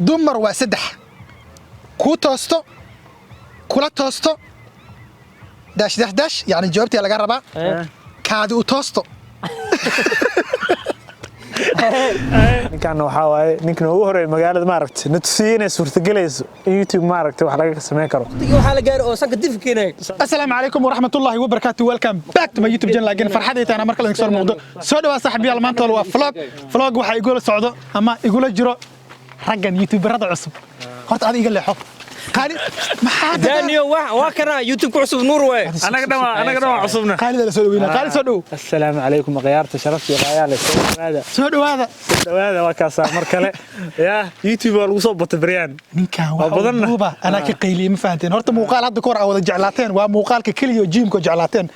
dumar waa saddex ku toosto kula toosto dash dash dash yani jawaabtii laga rabaa kaadi u toosto ninkan waxa waaye ninkan ugu horeeyay magaalada ma aragtay natiijada suurtagelayso YouTube ma aragtay wax laga sameyn karo waxa la gaar oo sanka difkiinay assalaamu alaykum wa rahmatullahi wa barakatuh welcome back to my YouTube channel again farxadayta ana markale soo muuqdo soo dhawaad saaxiibayaal maanta waa vlog waxa igula socdo ama igula jiro raggan YouTuberada cusub horta adiga leexo قالي ما حدا دانيو واكنا يوتيوب عصب نور وين انا قدام عصبنا قالي لا سو دوينا قالي سو دو السلام عليكم غيارته شرفتي غياله سو دو هذا وكاسا مركله يا يوتيوب لو سو بتبريان ninkan waa duuba ana ka qeyliyay ma fahanteen horta muuqaal hadda koor wada jeclaateen waa muuqaalka kaliya jimko jeclaateen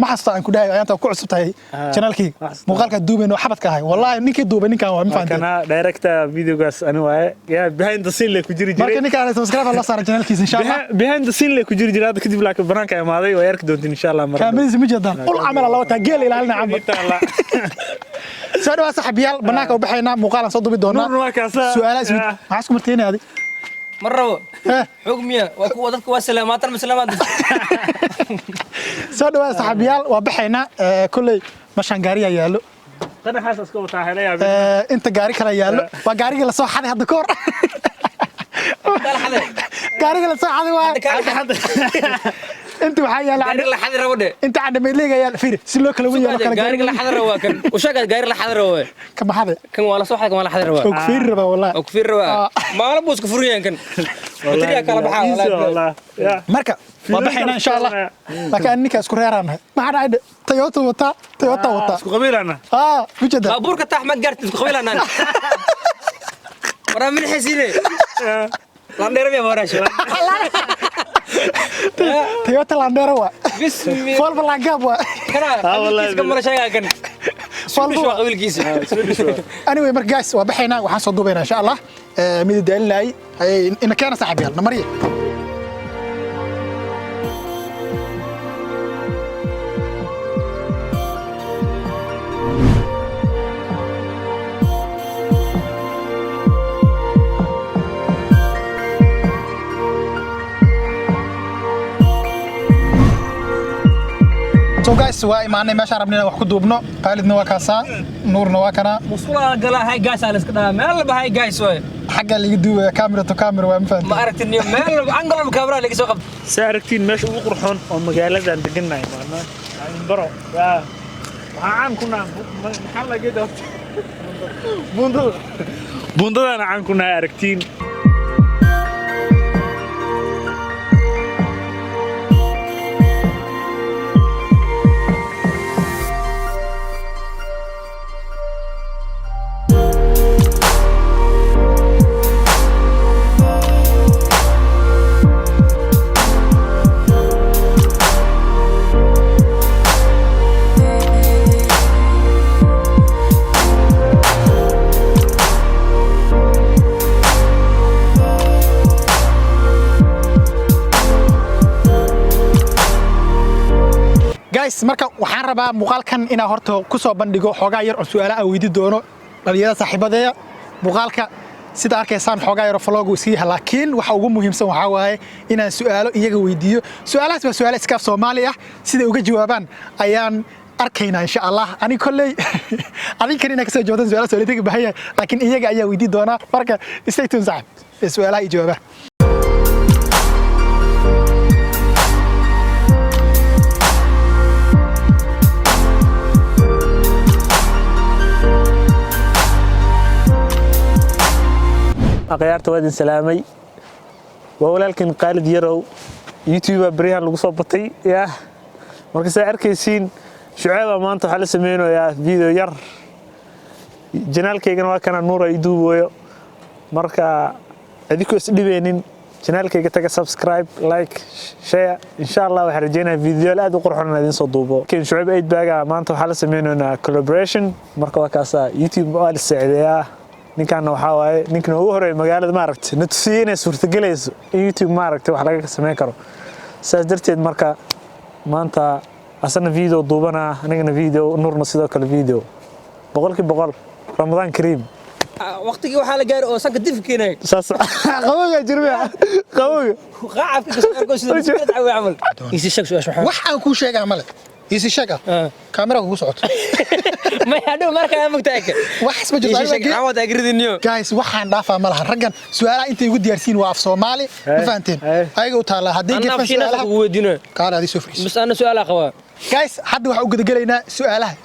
ma xasta aan ku dhahay ayanta ku cusub tahay channelkii muuqaalka duubeen oo xabadka ahay wallahi ninkii duubay ninkan waa ma fahanteen kana director videogaas ani waaye ya behind the scene le ku jiri jiray marka ninkan subscribe Allah saar channelkiisa insha Allah behind the scene le ku jiri jiray kadib laakiin banaanka ay maaday waa yarka doontiin insha Allah mar kaamilisi ma jadaan ul amal Allah ta geel ilaalina camba soo dhawaad saaxiibayaal banaanka u baxayna muuqaalan soo duubi doona su'aalaha maxaa isku marteenay adi marrabo xugmiya waa ku dadka waa salaamaatan maslaamaad soo dhawaad saaxiibayaal waa baxayna kulay mashan gaariya yaalo qana xasaas ka wata helaya inta gaari kala yaalo waa gaariga la soo xaday hadda koor gaariga la soo xaday waa انت waxaa yaala gaariga la xadir rawde inta cadamay leeyahay fiir si loo kala weeyo kala gaariga la xadir rawa kan u sheegay gaariga la xadir rawa kama xaday kan waa la soo xaday kan waa la xadir rawa oo fiir raba wallahi oo fiir rawa ma la boos ku furiyeen kan watriya kala baxaa wallahi ya marka waa baxayna insha Allah laakiin ninka isku reeraanahay ma dhacay Toyota wata isku qabiilana wajada baabuurka taxmad gaartay isku qabiilana wara min xisiine la dheerbiya warasho Toyota Landera waa Volvo Langab waa wallahi iska marashaya kan Volvo qabilkiisa anyway marka guys waa baxayna waxaan soo duubayna insha Allah mid daalay in kana saaxiibayaal namariye So guys waa imaanay meesha rabnina wax ku duubno qaalidna waa kaasa nuurna waa kana musqula gala hay guys ala iska dhaa meel ba hay guys way xagga laga duubay camera to camera waa ma fahanteen ma aragtini meel angle camera laga soo qabto saaragtiin meesha ugu qurxoon oo magaalada aan deganahay maana aan baro waa waxaan ku naan maxaa laga daaw bundada aan ku naan aragtiin marka waxaan rabaa muuqaalkan inaan horta ku soo bandhigo xogaa yar oo su'aalaha weydi doono dhalinyarada saaxiibadeeya muuqaalka sida arkaysaan xogaa yar vlog iska yahay laakiin waxa ugu muhiimsan waxa waaye inaan su'aalo iyaga weydiiyo su'aalahaas waa su'aalo iska Soomaali ah sida uga jawaabaan ayaan arkayna insha Allah ani kulay adinkan inaa ka soo jawaabtaan su'aalaha Soomaaliga bahaya laakiin iyaga ayaa weydi doona marka stay tuned saaxiib su'aalaha iyo jawaabaha aqyaarta waadin salaamay waa walaalkan qaalid yarow YouTube barihan lagu soo batay ya marka saa arkaysiin shucayb maanta waxa la sameeynayaa video yar channelkeygana waa kana nuur ay duubayo marka adikoo is dhibeenin channelkeyga taga subscribe like share insha Allah waxaan rajeynayaa video aad u qurxoon idin soo duubo kin shucayb aid baaga maanta waxa la sameeynayaa collaboration marka waa kaasa YouTube waa la saacideeyaa ninkan waxa waaye ninkan ugu horeeyay magaalada ma aragtay natiijada suurtagelayso YouTube ma aragtay wax laga sameyn karo saas darteed marka maanta asana video duubana anigana video nuurna sidoo kale video boqolkiiba boqol Ramadan Kareem waqtigii waxaa la gaaray oo sanka dif keenay saas qabowga jirba qabowga qaacabka kasoo sida dacwo amal isi shaq su'aasha waxa wax aan kuu sheegaa male isi sheega kaamera kugu socoto ma hadhow markaa mugtaaka wax isma jirto isi shaq caawad agridiniyo guys waxaan dhaafaa malaha raggan su'aalaha intay ugu diyaarsiin waa af Soomaali ma fahanteen ayaga u taala hadii anna gefan fiina ugu weydiino kaala adii soo fariis bas ana su'aal qaba guys hadda waxa u gudagalaynaa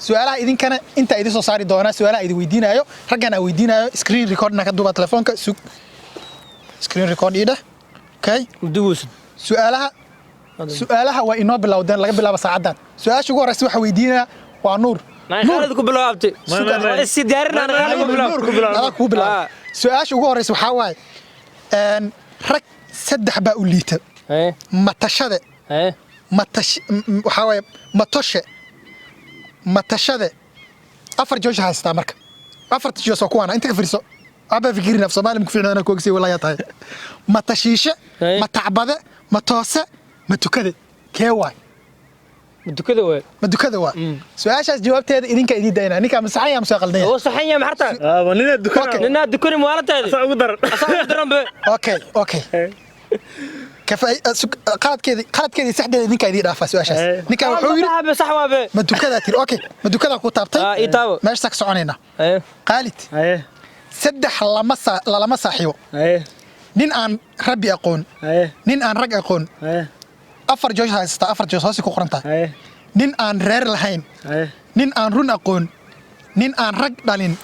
su'aalaha idinkana inta idin soo saari doona su'aalaha idin weydiinayo raggan aan weydiinayo screen recordna ka duuba telefoonka screen record ida okay duus su'aalaha waa inoo bilowdeen laga bilaabo saacadan su'aasha ugu horeysa waxa weydiinaa waa nuur Khalid ku bilaabtay si diyaarinaa Khalid ku bilaabay su'aasha ugu horeysa waxa waaye rag saddex baa u liita matashade waxa waaye matashade afar joosh haystaa marka afarta joosh oo kuwana inta ka firiso aba fikirin af Soomaali ku fiicnaan ku ogsi walaa tahay matashiisha matacbade matoose matukade kee waay madukada waa su'aashaas jawaabteeda idinka idin dayna ninka masaxan yaa musaqalnay oo saxan yaa maxarta nina dukani maalinteeda asaa ugu daran be okay qaladkeedii saxdeeda ninka idin dhaafa su'aashaas ninka wuxuu yiri sax waabe madukada tir okay madukada ku taabtay itaabo meesha ka soconayna qaalid saddex lama saaxiibo nin aan rabbi aqoon nin aan rag aqoon afar joosh haysta afar joosh hoos ku qoranta nin aan reer lahayn nin aan run aqoon nin aan rag dhalin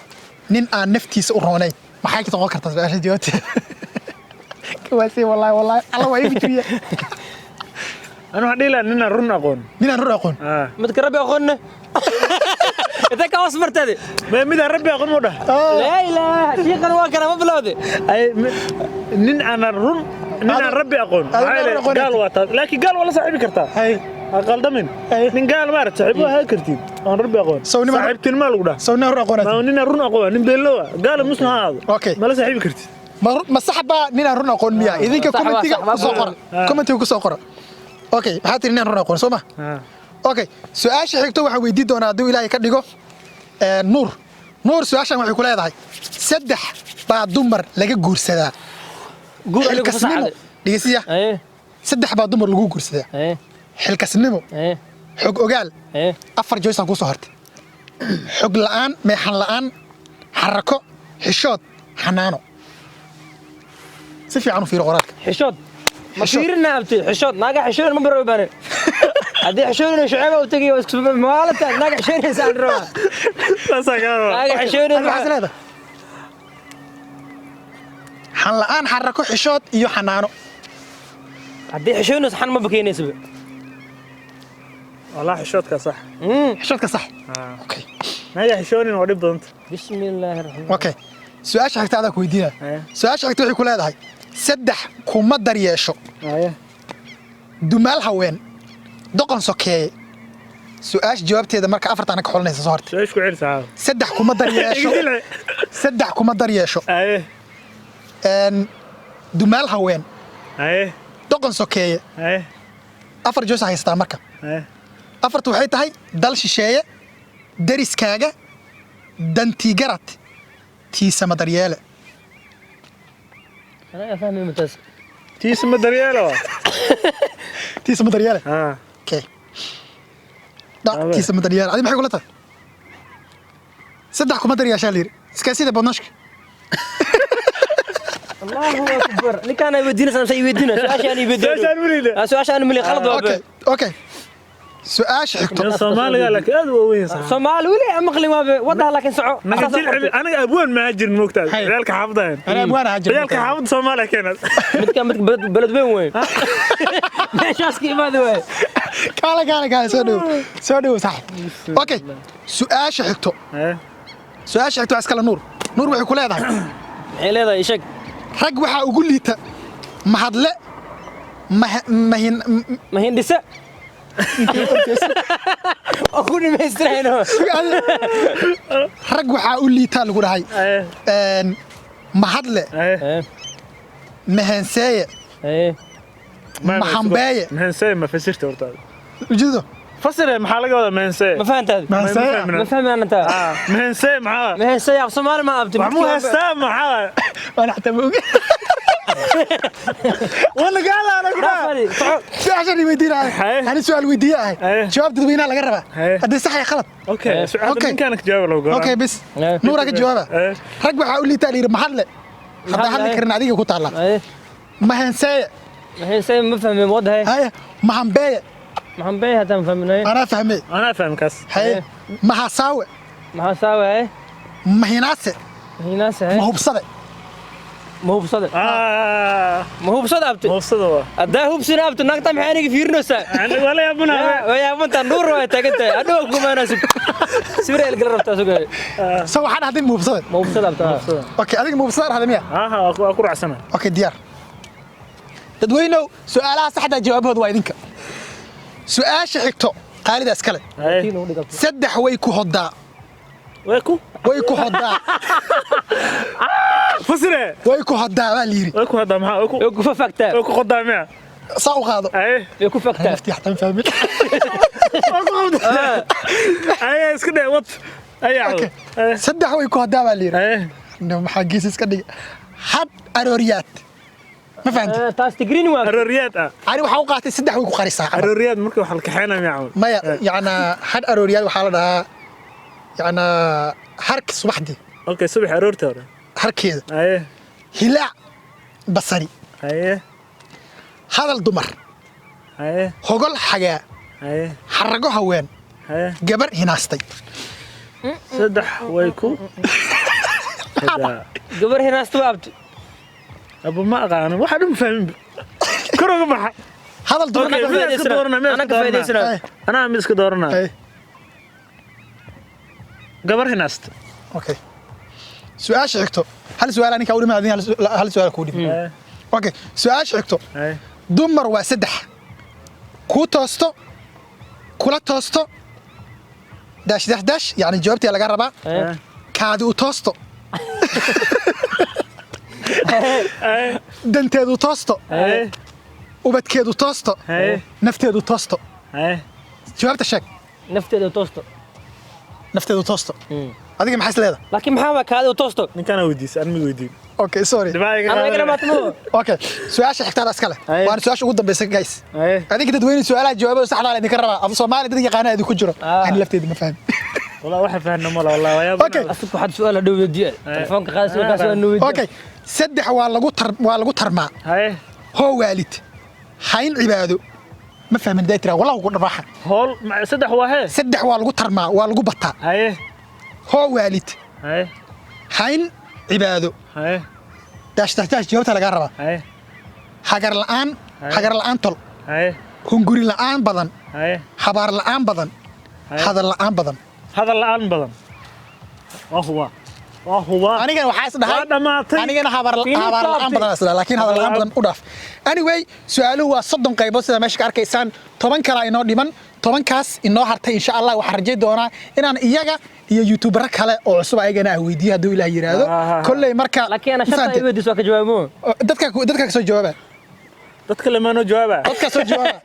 nin aan naftiisa u roonayn maxay ka toqon kartaa su'aasha jawaabteeda كواسي والله الله وين بتويا أنا هديلا نينا رون أقون متقرب أقون إذا كاوس مرتدي مين ربي أقون مودا لا شيء كانوا كنا ما بلودي أي نين أنا رون نين ربي أقون قال وات لكن قال ولا صاحبي كرتا هاي أقل دمين نين قال ما صاحبه هاي كرتين أنا ربي أقون صاحبتي المال ودا سوينا رون أقون نين رون أقون نين بيلوا قال مش هذا أوكي ما لا صاحبي كرتي ما صاحبه نين رون أقون ميا إذا كومنتي كسوقر أوكي هاتي نين رون أقون سوما أوكي سؤال شيء واحد ويدي دونا دو إلهي كديكو نور سؤال شيء واحد كله هذا سدح بعد دمر لقى جورسدا الكسنمو ديسيا سدح بعد دمر لقى جورسدا الكسنمو حق أقال أفر جويس أنكو صهرت حق الآن محل الآن حركه حشود حنانو سيفي عنو في رغرات حشود مشيرنا أبتي حشود ناقة حشود ما بروباني هذه حشود شعبة وتجي واسكت مالته ناقة حشود إنسان روح لا سكر ناقة حشود هذا حن الآن حركه حشود يو حنانو هذه حشود حن ما بكيني سبب والله حشودك صح حشودك صح اوكي هاي حشوني نوري بنت بسم الله الرحمن الرحيم اوكي سؤال شحكت هذا كويدينا سؤال شحكت وحي كل هذا سدح كوما دريشو دمال هوين دقن سوكي سؤال جوابتي اذا مركا افرت انا كحولنيسا صورت ايش كعيل ساعه سدح كوما دريشو سدح كوما دريشو ان دمال هوين دقن سوكي افر جوس هيستا مركا afartu waxay tahay dal shisheeye dariskaaga danti garad tiisa madaryeele أنا أفهم ممتاز تيس مدرياله tiisa madaryeele okay tiisa madaryeele adi maxay kula tahay saddex kuma daryeeshaa la yiri iska sida badnashka الله أكبر لكان يودينا سنة يودينا سؤال أنا ملي خلط اوكي سؤال حكتو الصومالي قال لك هذا وين صح صومالي ولا مقلي ما وضع لكن سعو انا ابوان مهاجر مقتل عيالك حافظين انا ابوان هاجر عيالك حافظ صومالي كانت بلد وين ليش اسكي ماذا وين كالا سودو صح اوكي سؤال حكتو سؤال حكتو اسكلا نور waxay ku leedahay maxay leedahay shaq rag waxa ugu liita mahadle mahin dhisa أقول ما يسترينه رج وحاول لي تال قراي محدله مهنسية محمباية مهنسية ما فسرت ورطال جدو فصل محل جوده مهنسي ما فهمت هذا مهنسية. ما فهم انا انت مهنسي معاه ما هي سيا صومال ما ابتي مو هسه معاه وانا حتى بقول وانا قاعد انا كده سؤال عشان يودينا هاي. انا سؤال وديه هاي. جواب تدوينها laga rabaa هاي. hadii sax ay khalad اوكي سؤال أوكي. من كانك جاوب لو okay bis nuura ka jawaaba إيه. rag waxa u liitaa liir maxal le hadda hal karin adiga ku taala ايه mahansay ما هي سيا ما فهم وضع هي hay mahanbey ما هم بيها تم فهمنا ana fahmay انا فاهم كاس hay mahasawe ما ساوي هي mahinase هي ناس هي mahubsade ما هو بصدق اه ما هو بصدق ابتي مبسوط هذا هو بسنا ابتي نقطع محاني في رنوسا يعني ولا يا ابونا ويا ابو انت نور واي تاكنت ادوكم انا سبير القرب تاسو so waxaan hadin mahubsade ما هو بصدق ابتي okay adiga mahubsade hada miya اه اكو رعسنا okay diyaar dadweynow su'aalaha saxda jawaabahooda waa idinka su'aasha xigto qaalida iskale saddex way ku hodaa ويكو way ku hodaa فصل way ku hodaa baa liiri ويكو هذا معاه ويكو يوقف فكتا ويكو قدامي saa u qaado ايه يوقف فكتا naftii xataa ma fahmin ايه اسكت وط اي عود saddex way ku hodaa baa liiri ايه maxaa gees iska dhiga had arooriyaad ma fahamtid تاس تجرين واقف حروريات ani waxaa u qaatay saddex way ku qarisaa حروريات مركب حلقحينا يا عود maya yacnaa had arooriyaad waxaa la dhahaa yacnaa harka subaxdii اوكي صبح حرورتي ولا harkeeda ايه hilaac basari ايه hadal dumar ايه hogol xagaa ايه xarago haween ايه gabar hinaastay صدح ويكو هذا قبر هنا استوابت ابو ما اقانا واحد ما فاهم كرو بحا hadal dumar اوكي مين اسك دورنا مين انا اسك كفايه دورنا سنه انا مين اسك دورنا Ay, قبر هناست okay su-aasha xigto hal su-aal aninkaa u dhiman adin hal su-aal kuu dhiman ايه okay su-aasha xigto ايه dumar waa saddex kuu toosto kula toosto dash dash dash yani jawaabtii laga rabaa ايه kaadi u toosto ايه danteedu toosto ايه ubadkeedu toosto ايه nafteedu toosto ايه jawaabta sheeg نفتي توستو nafteedu toosto adiga maxaa is leedahay لكن محاوك هذا توستو من كان وديس انا مودي okay sorry انا ما تمو okay su-aasha xigtaada iskale Ay. waana su-aasha ugu dambaysa guys ايه adinka dadweyne su-aalaha jawaabada saxda ah idinka rabaa af soomaali dad yaqaana idinku jiro ani lafteeda ma fahmin والله واحد فهمنا مولا والله ويا Okay. اسف واحد سؤال دو ودي تلفونك خاص ولا سؤال نو okay saddex waa lagu tarmaa ايه hoo waalid hayn cibaado ma fahmin day tiraa wallahu ku dhabaxa هول مع صدح واحد saddex waa lagu tarmaa waa lagu bataa ايه hoo waalid ايه hayn cibaado ايه dash dash dash jawaabta laga rabaa ايه hagar la'aan tol ايه hunguri la'aan badan ايه habaar la'aan badan hadal la'aan badan هذا الان بدن وهو anigana waxaa is dhahay هذا ما anigana habaar la'aan badan is dhahay laakiin hadal la'aan badan u dhaaf anyway su'aaluhu waa 30 qaybood sida meesha ka arkaysaan 10 kale inoo dhiman 10kaas inoo hartay insha Allah waxaan rajayn doonaa inaan iyaga iyo youtuber kale oo cusub ayagana weydiiyo hadduu Ilaahay yiraahdo kolley marka لكن انا شرط ايودي سو كجوابو dadka ka soo jawaaba dadka lama noo jawaaba dadka soo jawaaba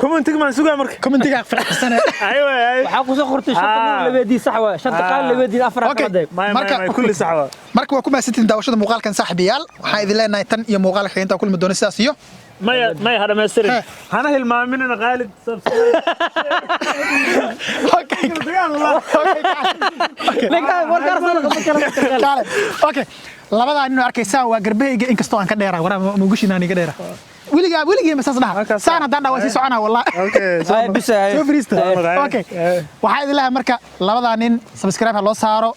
commentiga ma sugaa marka commentiga faraxsan ايوه ايوه waxaa ku soo qortay shanta labadii sax waa shanta qaal labadii afar qaday ما كل صحوه marka waa ku maasantiin daawashada muuqaalkan saaxiibayaal waxaan idin leenahay tan iyo muuqaalka xigeenta kulmi doona sidaas iyo ما هذا ما يصير انا hilmaamin in qaalid okay labadaa nin arkaysaan waa garbahayga inkastoo aan ka dheeraa waraa mugushin aan iga dheeraa weligii ma saas dhaha saan haddaan dhawa sii soconaa wallahi ay bisa soo fariista okay waxaa idin leeyahay marka labadaa nin subscribe ha loo saaro